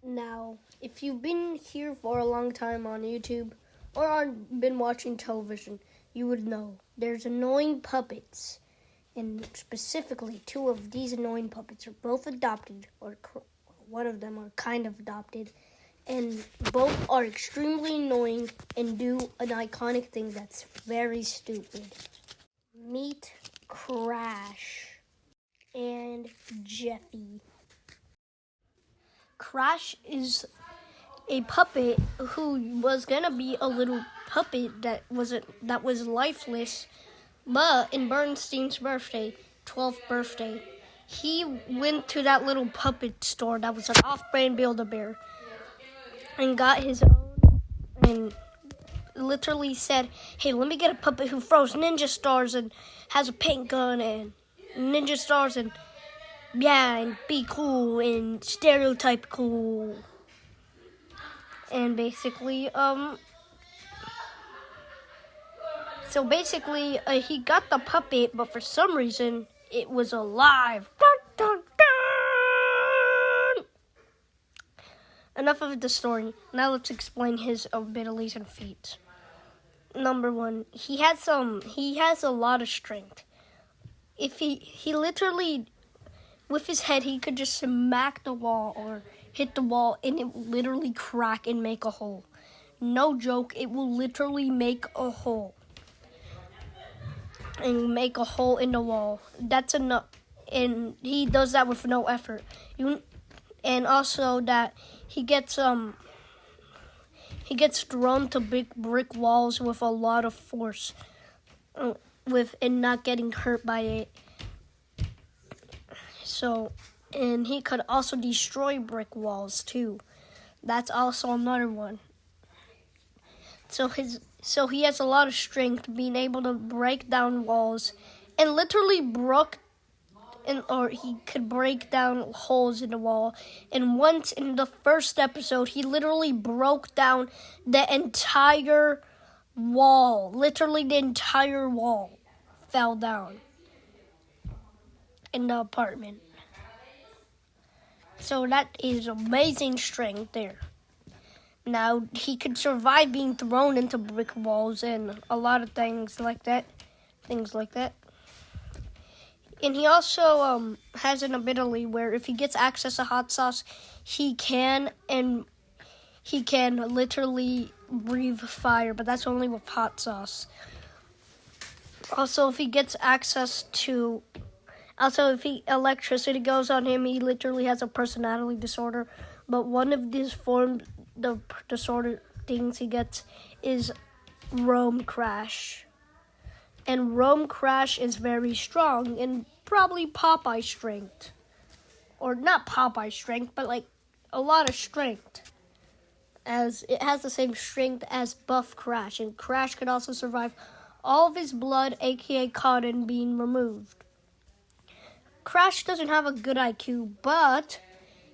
Now, if you've been here for a long time on YouTube or been watching television, you would know there's annoying puppets. And specifically, two of these annoying puppets are both adopted, or one of them are kind of adopted. And both are extremely annoying and do an iconic thing that's very stupid. Meet Crash and Jeffy. Crash is a puppet who was gonna be a little puppet that was lifeless, but in Bernstein's 12th birthday, he went to that little puppet store that was an off-brand Build-A-Bear and got his own and literally said, "Hey, let me get a puppet who throws ninja stars and has a paint gun and ninja stars and be cool and stereotype cool." And basically, he got the puppet, but for some reason, it was alive. Dun, dun, dun! Enough of the story. Now let's explain his abilities and feats. Number one, he has a lot of strength. If he literally, with his head, he could just smack the wall or hit the wall and it will literally crack and make a hole. No joke, it will literally make a hole. And make a hole in the wall. That's enough. And he does that with no effort. And also that he gets thrown to big brick walls with a lot of force. And not getting hurt by it. And he could also destroy brick walls too. That's also another one. So he has a lot of strength, being able to break down walls, and literally he could break down holes in the wall. And once in the first episode, he literally broke down the entire wall. Literally the entire wall fell down in the apartment. So that is amazing strength there. Now, he could survive being thrown into brick walls and a lot of things like that. And he also has an ability where if he gets access to hot sauce, he can literally breathe fire, but that's only with hot sauce. Also, if electricity goes on him, he literally has a personality disorder. But one of these the disorder things he gets is Rome Crash. And Rome Crash is very strong and probably Popeye strength. Or not Popeye strength, but like a lot of strength. As it has the same strength as Buff Crash. And Crash could also survive all of his blood, aka cotton, being removed. Crash doesn't have a good IQ, but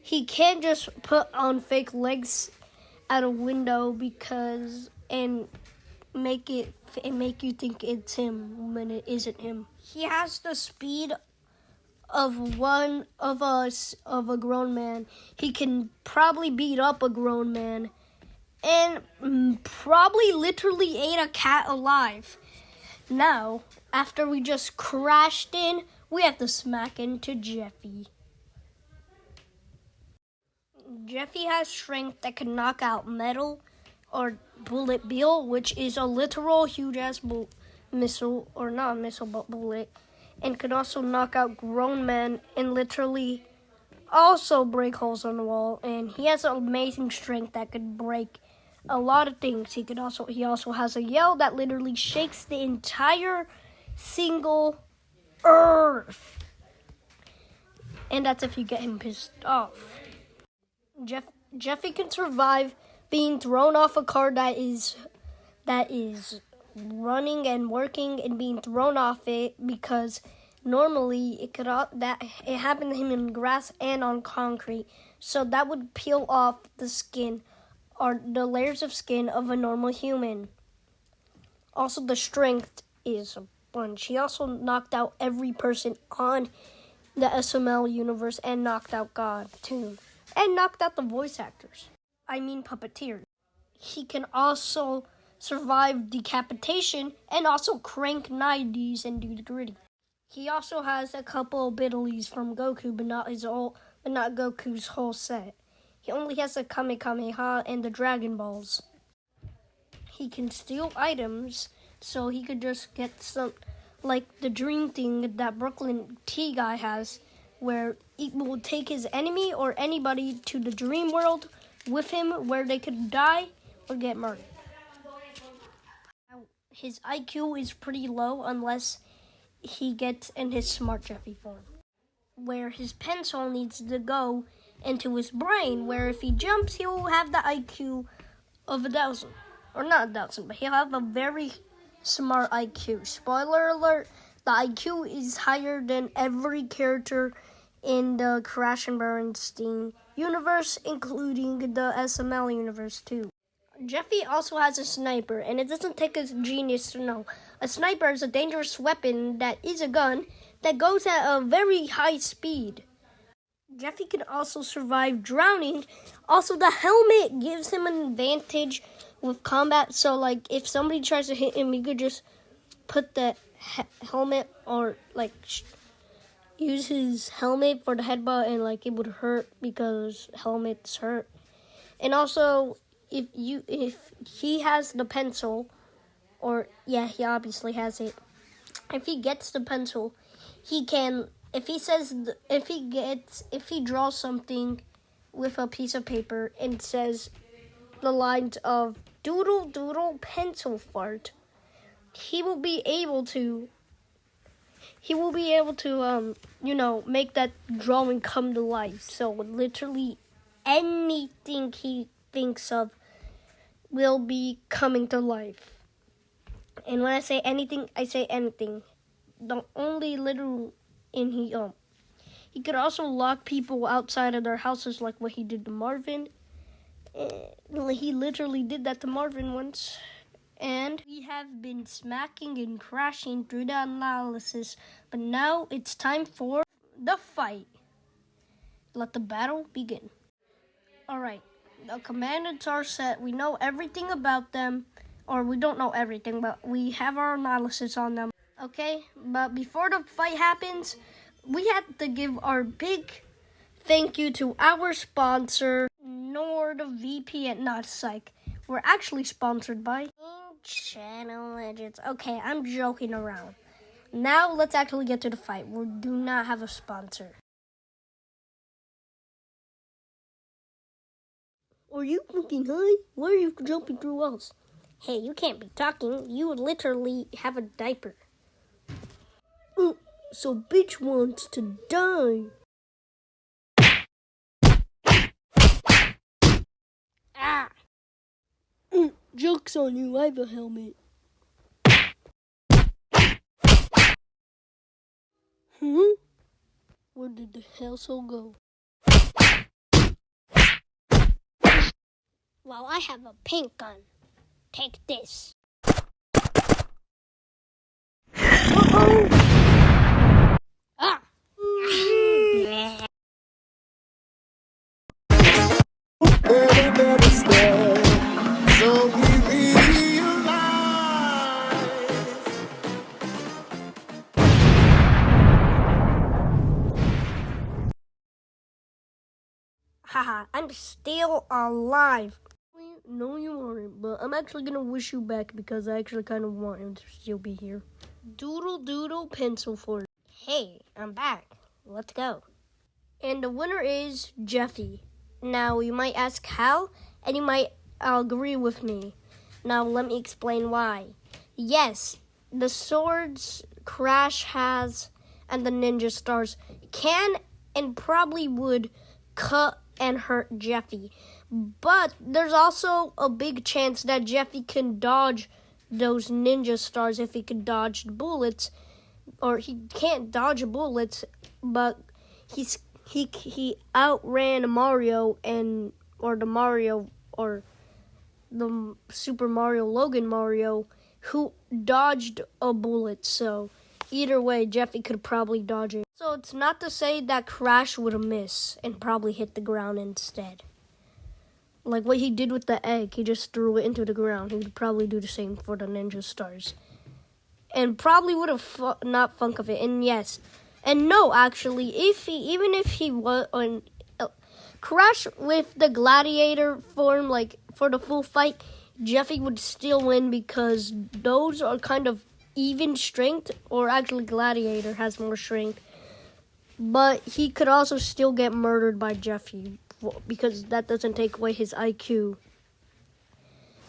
he can't just put on fake legs at a window and make you think it's him when it isn't him. He has the speed of a grown man. He can probably beat up a grown man and probably literally ate a cat alive. Now, after we just crashed in, we have to smack into Jeffy. Jeffy has strength that can knock out metal or bullet bill, which is a literal huge-ass missile, or not a missile, but bullet, and can also knock out grown men and literally also break holes on the wall. And he has amazing strength that could break a lot of things. He also has a yell that literally shakes the entire single Earth. And that's if you get him pissed off. Jeffy can survive being thrown off a car that is running and working and being thrown off it, because normally it happened to him in grass and on concrete. So that would peel off the skin or the layers of skin of a normal human. Also, the strength is a bunch. He also knocked out every person on the SML universe and knocked out God too. and knocked out the voice actors. I mean puppeteers. He can also survive decapitation and also crank 90s and do the gritty. He also has a couple abilities from Goku, but not Goku's whole set. He only has the Kamehameha and the Dragon Balls. He can steal items, so he could just get some, like the dream thing that Brooklyn T guy has, where he will take his enemy or anybody to the dream world with him, where they could die or get murdered. His IQ is pretty low unless he gets in his smart Jeffy form, where his pencil needs to go into his brain, where if he jumps, he will have the IQ of 1,000. Or not 1,000, but he'll have a very smart IQ. Spoiler alert, the IQ is higher than every character in the Crash and Bernstein universe, including the SML universe too. Jeffy also has a sniper, and it doesn't take a genius to know. A sniper is a dangerous weapon that is a gun that goes at a very high speed. Jeffy can also survive drowning. Also, the helmet gives him an advantage with combat. So, like, if somebody tries to hit him, he could just put the helmet or, like, use his helmet for the headbutt, and, like, it would hurt because helmets hurt. And also, if he has the pencil, or yeah, he obviously has it. If he gets the pencil, he can. If he draws something with a piece of paper and says the lines of "doodle doodle pencil fart," he will be able to make that drawing come to life. So literally anything he thinks of will be coming to life. And when I say anything, I say anything. The only literal in he could also lock people outside of their houses, like what he did to Marvin. He literally did that to Marvin once. And we have been smacking and crashing through the analysis, but now it's time for the fight. Let the battle begin. Alright, the commandants are set. We know everything about them, or we don't know everything, but we have our analysis on them. Okay, but before the fight happens, we have to give our big thank you to our sponsor, NordVPN. Not psych. We're actually sponsored by Channel Legends. Okay, I'm joking around. Now let's actually get to the fight. We do not have a sponsor. Are you fucking high? Why are you jumping through walls? Hey, you can't be talking. You literally have a diaper. So bitch wants to die. Ah! Joke's on you, I have a helmet. Where did the hell so go? Well, I have a pink gun. Take this. Uh-oh! Ah! So we realize. Haha, I'm still alive. No, you aren't, but I'm actually gonna wish you back because I actually kind of want him to still be here. Doodle doodle pencil fort. Hey, I'm back. Let's go. And the winner is Jeffy. Now, you might ask how, and you might agree with me. Now, let me explain why. Yes, the swords Crash has and the ninja stars can and probably would cut and hurt Jeffy. But there's also a big chance that Jeffy can dodge those ninja stars if he can dodge the bullets. Or he can't dodge bullets, but he outran Mario or the Super Mario Logan Mario, who dodged a bullet. So Either way, Jeffy could probably dodge it. So it's not to say that Crash would miss and probably hit the ground instead. Like what he did with the egg, he just threw it into the ground. He would probably do the same for the ninja stars. And probably would have not thunk of it. And yes, and no, actually, even if he was on Crash with the gladiator form, like for the full fight, Jeffy would still win because those are kind of even strength, or actually gladiator has more strength. But he could also still get murdered by Jeffy because that doesn't take away his IQ.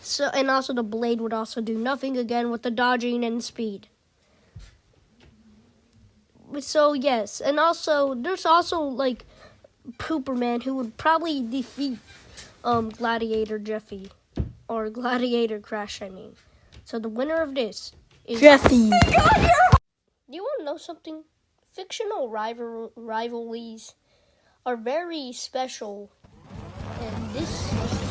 So, and also the blade would also do nothing again with the dodging and speed. So yes, and also there's also like Pooperman who would probably defeat Gladiator Jeffy or Gladiator Crash. I mean, so the winner of this is Jeffy. Do you want to know something? Fictional rivalries are very special, and this